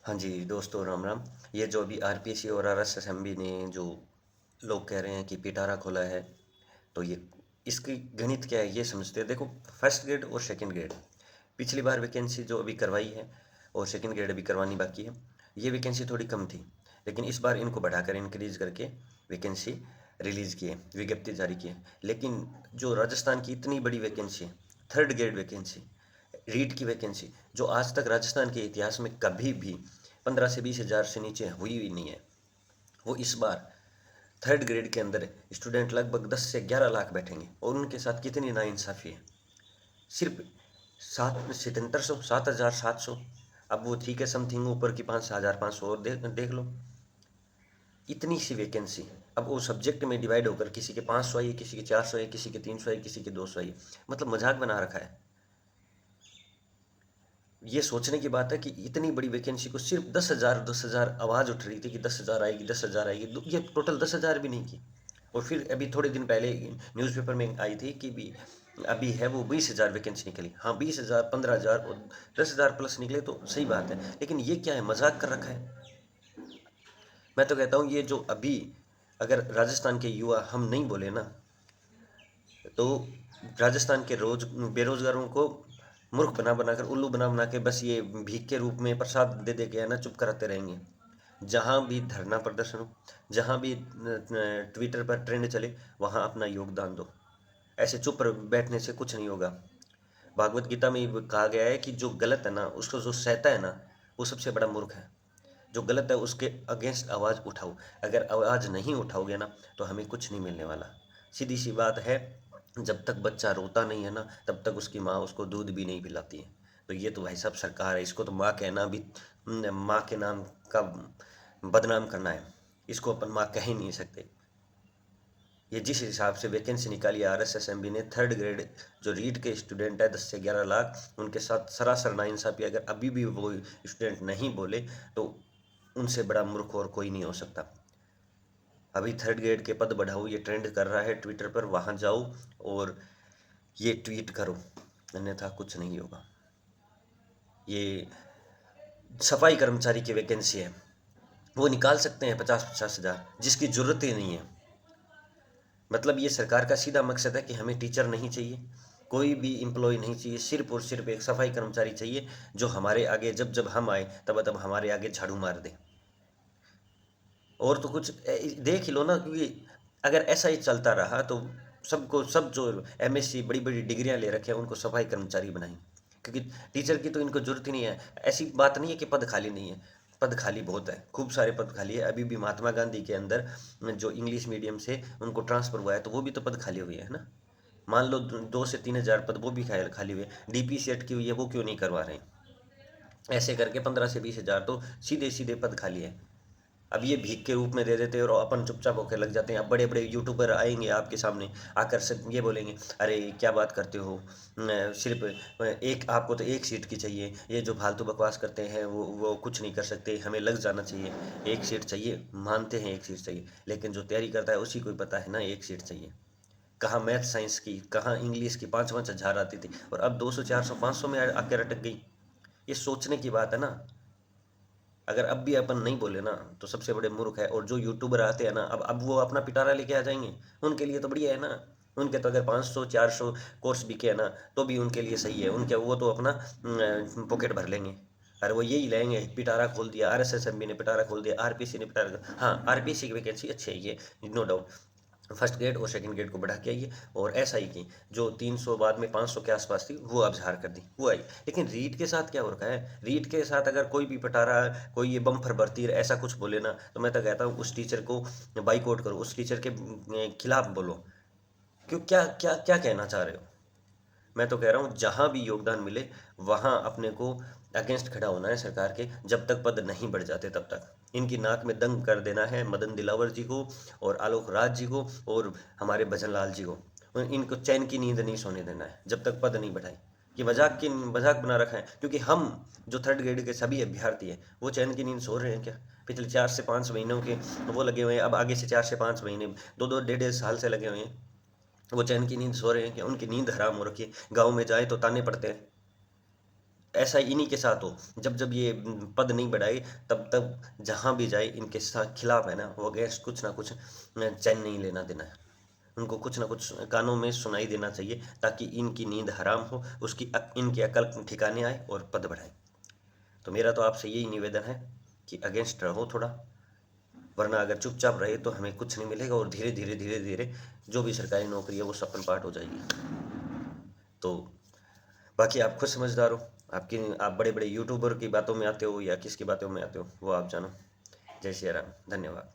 हाँ जी, दोस्तों राम राम। ये जो अभी आरपीसी और आरएसएसएमबी ने जो लोग कह रहे हैं कि पिटारा खोला है, तो ये इसकी गणित क्या है ये समझते हैं। देखो, फर्स्ट ग्रेड और सेकंड ग्रेड पिछली बार वैकेंसी जो अभी करवाई है और सेकंड ग्रेड अभी करवानी बाकी है, ये वैकेंसी थोड़ी कम थी। लेकिन इस बार इनको बढ़ाकर इंक्रीज करके वैकेंसी रिलीज़ की है, विज्ञप्ति जारी की है। लेकिन जो राजस्थान की इतनी बड़ी vacancy, third grade vacancy, REET की वैकेंसी, जो आज तक राजस्थान के इतिहास में कभी भी 15 से 20 हज़ार से नीचे हुई भी नहीं है, वो इस बार थर्ड ग्रेड के अंदर स्टूडेंट लगभग 10 से 11 लाख बैठेंगे। और उनके साथ कितनी नाइंसाफ़ी है। सिर्फ 7 7,700। अब वो ठीक है, समथिंग ऊपर की 5,500 और देख लो। इतनी सी वैकेंसी। अब वो सब्जेक्ट में डिवाइड होकर किसी के 500 आई, किसी के 400 आई, किसी के 300 आई, किसी के 200 आई। मतलब मजाक बना रखा है। ये सोचने की बात है कि इतनी बड़ी वैकेंसी को सिर्फ 10,000 आवाज़ उठ रही थी कि 10,000 आएगी, 10,000 आएगी। ये टोटल 10,000 भी नहीं की। और फिर अभी थोड़े दिन पहले न्यूज़पेपर में आई थी कि भी अभी है वो 20,000 वैकेंसी निकली। हाँ, 20,000, 15,000 और 10,000 प्लस निकले तो सही बात है। लेकिन ये क्या है, मजाक कर रखा है। मैं तो कहता हूँ ये जो अभी अगर राजस्थान के युवा हम नहीं बोले ना, तो राजस्थान के रोज बेरोजगारों को मूर्ख बना बनाकर, उल्लू बना बना के, बस ये भीख के रूप में प्रसाद दे दे के है ना चुप कराते रहेंगे। जहाँ भी धरना प्रदर्शन हो, जहाँ भी ट्विटर पर ट्रेंड चले, वहाँ अपना योगदान दो। ऐसे चुप बैठने से कुछ नहीं होगा। भागवत गीता में ये कहा गया है कि जो गलत है ना, उसको जो सहता है ना, वो सबसे बड़ा मूर्ख है। जो गलत है उसके अगेंस्ट आवाज़ उठाओ। अगर आवाज़ नहीं उठाओगे ना, तो हमें कुछ नहीं मिलने वाला। सीधी सी बात है, जब तक बच्चा रोता नहीं है ना, तब तक उसकी माँ उसको दूध भी नहीं पिलाती है। तो ये तो भाई साहब सरकार है, इसको तो माँ कहना भी माँ के नाम का बदनाम करना है। इसको अपन माँ कह ही नहीं सकते। ये जिस हिसाब से वैकेंसी निकाली है आरएसएसएमबी ने, थर्ड ग्रेड जो रीट के स्टूडेंट है 10 से 11 लाख, उनके साथ सरासर नाइंसाफी। अगर अभी भी वो स्टूडेंट नहीं बोले, तो उनसे बड़ा मूर्ख और कोई नहीं हो सकता। अभी थर्ड ग्रेड के पद बढ़ाओ, ये ट्रेंड कर रहा है ट्विटर पर, वहाँ जाओ और ये ट्वीट करो, अन्यथा कुछ नहीं होगा। ये सफाई कर्मचारी की वैकेंसी है, वो निकाल सकते हैं 50-50 हज़ार, जिसकी ज़रूरत ही नहीं है। मतलब ये सरकार का सीधा मकसद है कि हमें टीचर नहीं चाहिए, कोई भी एम्प्लॉय नहीं चाहिए, सिर्फ और सिर्फ एक सफाई कर्मचारी चाहिए, जो हमारे आगे जब जब हम आए तब तब हमारे आगे झाड़ू मार दे। और तो कुछ देख ही लो ना, क्योंकि अगर ऐसा ही चलता रहा तो सबको, सब जो एमएससी बड़ी बड़ी डिग्रियां ले रखे हैं, उनको सफाई कर्मचारी बनाएं। क्योंकि टीचर की तो इनको जरूरत ही नहीं है। ऐसी बात नहीं है कि पद खाली नहीं है, पद खाली बहुत है, खूब सारे पद खाली है। अभी भी महात्मा गांधी के अंदर जो इंग्लिश मीडियम से उनको ट्रांसफ़र हुआ है, तो वो भी तो पद खाली हुए है ना। मान लो 2 से 3 हज़ार पद वो भी खाली हुए। डीपी सेट की हुई है, वो क्यों नहीं करवा रहे। ऐसे करके 15 से 20 हज़ार तो सीधे सीधे पद खाली है। अब ये भीख के रूप में दे देते हैं और अपन चुपचाप होकर लग जाते हैं। अब बड़े बड़े यूट्यूबर आएंगे आपके सामने, आकर सब ये बोलेंगे, अरे क्या बात करते हो, सिर्फ एक आपको तो एक सीट की चाहिए, ये जो फालतू बकवास करते हैं वो कुछ नहीं कर सकते, हमें लग जाना चाहिए। एक सीट चाहिए, मानते हैं एक सीट चाहिए, लेकिन जो तैयारी करता है उसी को ही पता है ना एक सीट चाहिए। कहाँ मैथ साइंस की, कहाँ इंग्लिश की 5-5 हज़ार आती थी, और अब 200 400 500 में आकर अटक गई। ये सोचने की बात है ना। अगर अब भी अपन नहीं बोले ना, तो सबसे बड़े मूर्ख है। और जो यूट्यूबर आते हैं ना, अब वो अपना पिटारा लेके आ जाएंगे, उनके लिए तो बढ़िया है ना। उनके तो अगर 500 400 कोर्स बिके है ना, तो भी उनके लिए सही है। उनके वो तो अपना पॉकेट भर लेंगे। अरे वो यही लेंगे, पिटारा खोल दिया, आरएसएसएमबी ने पिटारा खोल दिया, आरपीसी ने पिटारा, हाँ आरपीसी की वैकेंसी अच्छी है ये, नो डाउट। फर्स्ट ग्रेड और सेकंड ग्रेड को बढ़ा के आइए। और ऐसा ही की जो 300 बाद में 500 के आसपास थी, वो अब झाड़ कर दी, वो आई। लेकिन रीट के साथ क्या हो रखा है, रीट के साथ अगर कोई भी पटारा, कोई ये बम्फर भर्ती ऐसा कुछ बोले ना, तो मैं तो कहता हूँ उस टीचर को बाइकआउट करो, उस टीचर के खिलाफ बोलो। क्यों, क्या क्या क्या कहना चाह रहे हो। मैं तो कह रहा हूँ जहाँ भी योगदान मिले, वहाँ अपने को अगेंस्ट खड़ा होना है सरकार के, जब तक पद नहीं बढ़ जाते तब तक। इनकी नाक में दंग कर देना है मदन दिलावर जी को, और आलोक राज जी को, और हमारे भजन लाल जी को। इनको चैन की नींद नहीं सोने देना है जब तक पद नहीं बढ़ाए। ये मजाक बना रखा है, क्योंकि हम जो थर्ड ग्रेड के सभी अभ्यर्थी हैं, वो चैन की नींद सो रहे हैं क्या। पिछले 4 से 5 महीनों के वो लगे हुए हैं, अब आगे से 4 से 5 महीने, 2-2 डेढ़ साल से लगे हुए हैं, वो चैन की नींद सो रहे हैं कि उनकी नींद हराम हो रखी है। गाँव में जाए तो ताने पड़ते हैं। ऐसा इन्हीं के साथ हो, जब जब ये पद नहीं बढ़ाए, तब तब जहाँ भी जाए इनके साथ खिलाफ है ना, वो अगेंस्ट कुछ ना कुछ चैन नहीं लेना देना है। उनको कुछ ना कुछ कानों में सुनाई देना चाहिए, ताकि इनकी नींद हराम हो, इनकी अकल ठिकाने आए और पद बढ़ाए। तो मेरा तो आपसे यही निवेदन है कि अगेंस्ट रहो थोड़ा, वरना अगर चुपचाप रहे तो हमें कुछ नहीं मिलेगा, और धीरे धीरे धीरे धीरे जो भी सरकारी नौकरी है वो सपन पाठ हो जाएगी। तो बाकी आप खुद समझदार हो, आप बड़े बड़े यूट्यूबर की बातों में आते हो या किसकी बातों में आते हो, वो आप जानो। जय श्री राम, धन्यवाद।